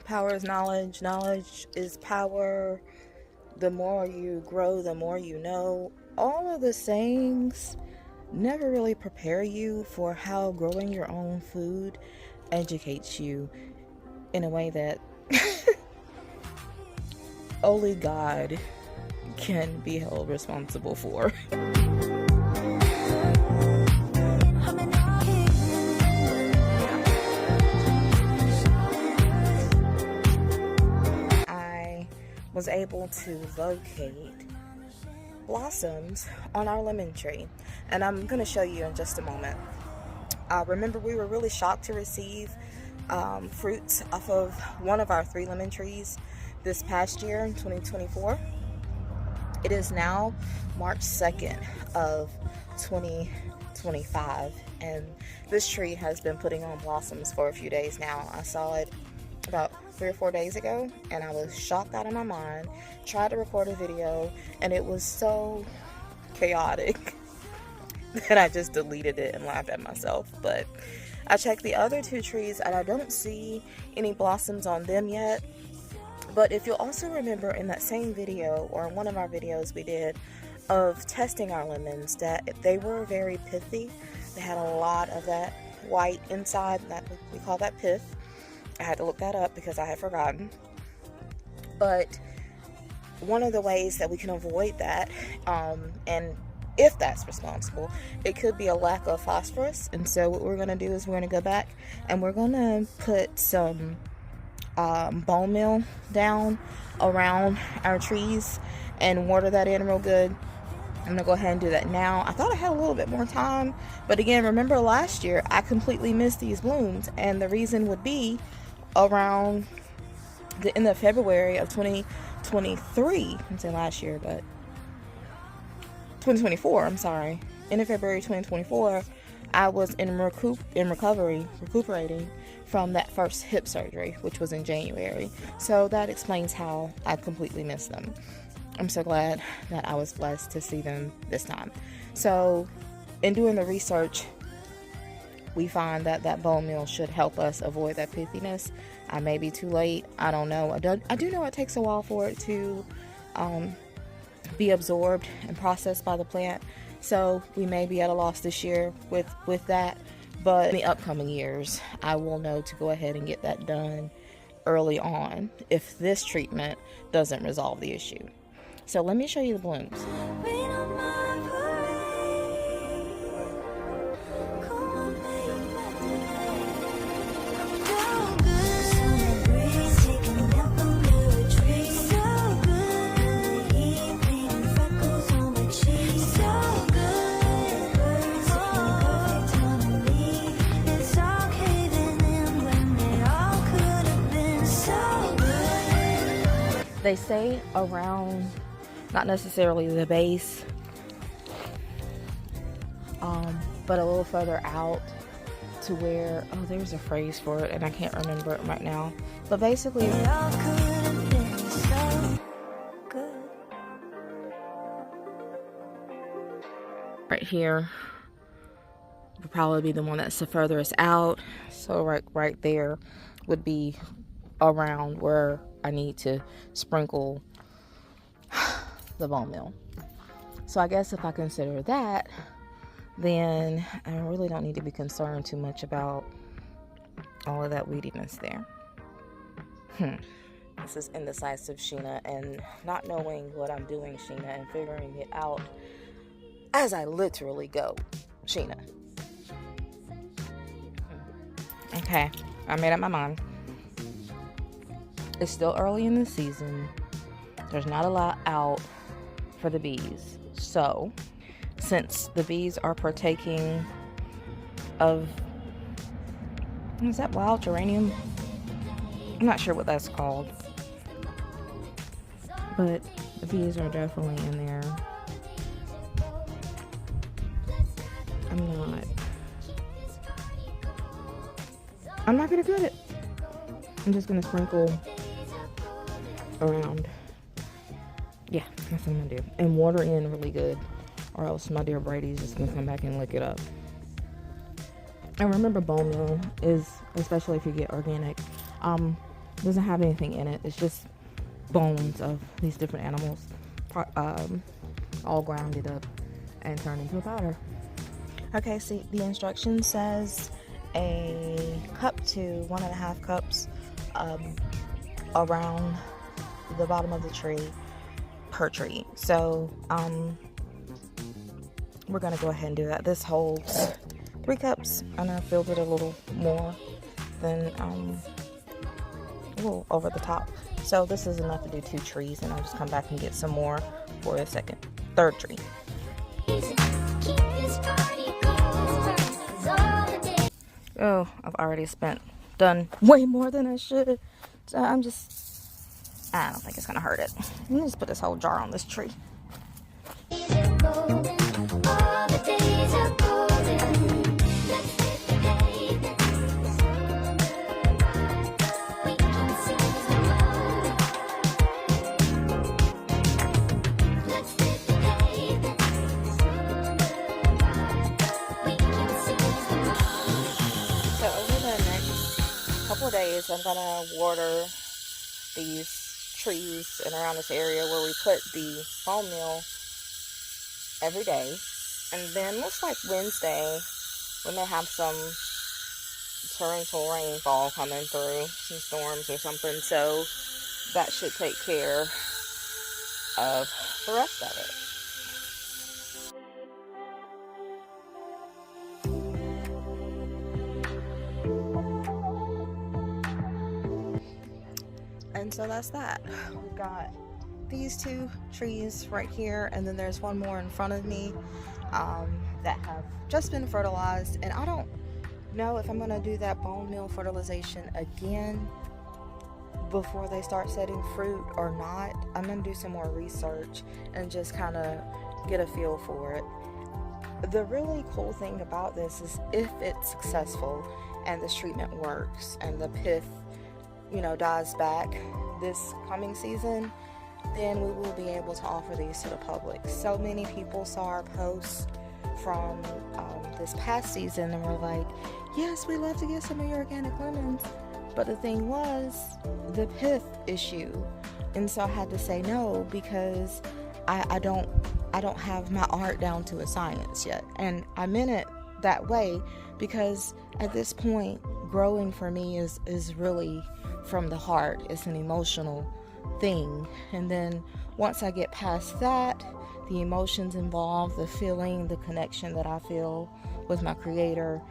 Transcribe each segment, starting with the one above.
Power is knowledge. Knowledge is power. The more you grow, the more you know. All of the sayings never really prepare you for how growing your own food educates you in a way that only God can be held responsible for. I was able to locate blossoms on our lemon tree, and I'm going to show you in just a moment. Remember, we were really shocked to receive fruits off of one of our 3 lemon trees this past year in 2024. It is now March 2nd of 2025, and this tree has been putting on blossoms for a few days now. I saw it about 3 or 4 days ago, and I was shocked out of my mind. Tried to record a video, and it was so chaotic that I just deleted it and laughed at myself. But I checked the other 2 trees, and I don't see any blossoms on them yet. But if you'll also remember, in that same video, or in one of our videos we did of testing our lemons, that they were very pithy. They had a lot of that white inside, that we call that pith. I had to look that up because I had forgotten. But one of the ways that we can avoid that, and if that's responsible, it could be a lack of phosphorus. And so what we're going to do is we're going to go back and we're going to put some bone meal down around our trees and water that in real good. I'm going to go ahead and do that now. I thought I had a little bit more time, but again, remember last year I completely missed these blooms, and the reason would be around the end of February of 2023. I didn't say last year, but 2024, I'm sorry. End of February 2024, I was in recuperating from that first hip surgery, which was in January. So that explains how I completely missed them. I'm so glad that I was blessed to see them this time. So in doing the research, we find that that bone meal should help us avoid that pithiness. I may be too late. I don't know. I do know it takes a while for it to be absorbed and processed by the plant. So we may be at a loss this year with that. But in the upcoming years, I will know to go ahead and get that done early on if this treatment doesn't resolve the issue. So let me show you the blooms. They say around, not necessarily the base, but a little further out to where, oh, there's a phrase for it and I can't remember it right now. But basically, right here would probably be the one that's the furthest out. So right there would be around where I need to sprinkle the bone meal. So I guess if I consider that, then I really don't need to be concerned too much about all of that weediness there. This is indecisive Sheena, and not knowing what I'm doing, Sheena, and figuring it out as I literally go, Sheena. Okay, I made up my mind. It's still early in the season. There's not a lot out for the bees. So, since the bees are partaking of, is that wild geranium? I'm not sure what that's called. But the bees are definitely in there. I'm not gonna cut it. I'm just gonna sprinkle around. Yeah, that's what I'm gonna do. And water in really good, or else my dear Brady's just gonna come back and lick it up. And remember, bone meal is, especially if you get organic, doesn't have anything in it. It's just bones of these different animals, all grounded up and turned into a powder. Okay, see, the instruction says a cup to 1.5 cups around the bottom of the tree per tree. So we're gonna go ahead and do that. This holds 3 cups, and I filled it a little more than a little over the top. So this is enough to do 2 trees, and I'll just come back and get some more for the third tree. Oh, I've already done way more than I should. So I don't think it's gonna hurt it. Let me just put this whole jar on this tree. Days I'm gonna water these trees and around this area where we put the bone meal every day, and then looks like Wednesday we may have some torrential rainfall coming through, some storms or something, so that should take care of the rest of it. And so that's that. We've got these 2 trees right here, and then there's one more in front of me that have just been fertilized, and I don't know if I'm going to do that bone meal fertilization again before they start setting fruit or not. I'm going to do some more research and just kind of get a feel for it. The really cool thing about this is if it's successful and this treatment works and the pith dies back this coming season, then we will be able to offer these to the public. So many people saw our posts from this past season and were like, yes, we love to get some of your organic lemons, but the thing was the pith issue, and so I had to say no because I don't have my art down to a science yet. And I meant it that way because at this point growing for me is really from the heart. It's an emotional thing, and then once I get past that, the emotions involved, the feeling, the connection that I feel with my creator,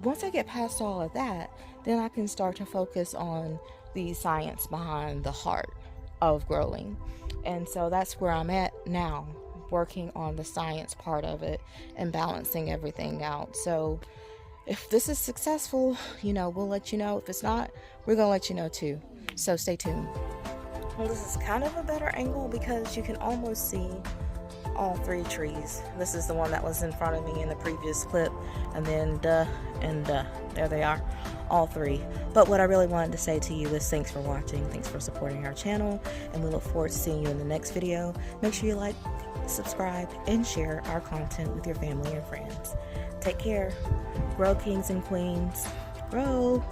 once I get past all of that, then I can start to focus on the science behind the heart of growing. And so that's where I'm at now, working on the science part of it and balancing everything out. So if this is successful, we'll let you know. If it's not, we're gonna let you know too. So stay tuned. Well, this is kind of a better angle because you can almost see all 3 trees. This is the one that was in front of me in the previous clip, and then there they are, all 3. But what I really wanted to say to you is thanks for watching, thanks for supporting our channel, and we look forward to seeing you in the next video. Make sure you like, subscribe, and share our content with your family and friends. Take care. Grow, kings and queens. Grow.